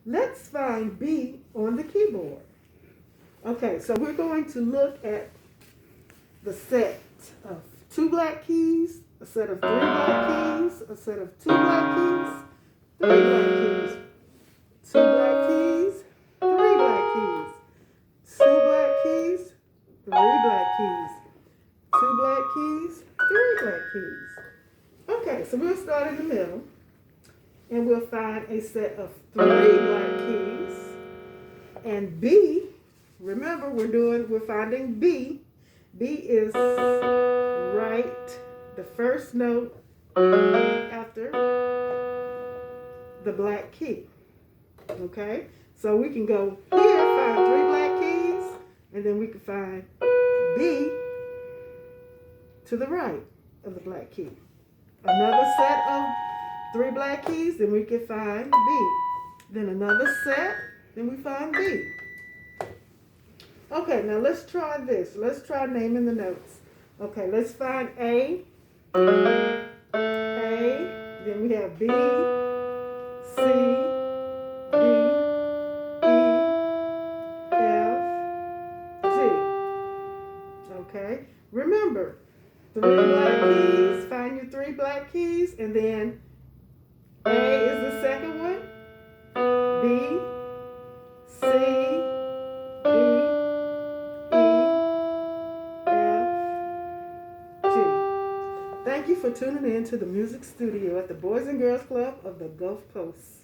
Let's find B on the keyboard. Okay, so we're going to look at the set of 2 black keys, a set of 3 black keys, a set of 2 black keys, 3 black keys, 2 black keys, 3 black keys, 2 black keys, 3 black keys, 2 black keys, 3 black keys. Okay, so we'll start in the middle and we'll find a set of 3 black keys and B. Remember, we're finding B. B is right, the first note after the black key. Okay, so we can go here, find 3 black keys, and then we can find B to the right of the black key. Another set of 3 black keys, then we can find B. Then another set, then we find B. Okay, now let's try this. Let's try naming the notes. Okay, let's find A. Then we have B, C, D, E, F, G. Okay, remember, 3 black keys, find your 3 black keys, and then A is the second one, B, C, D, Thank you for tuning in to the music studio at the Boys and Girls Club of the Gulf Coast.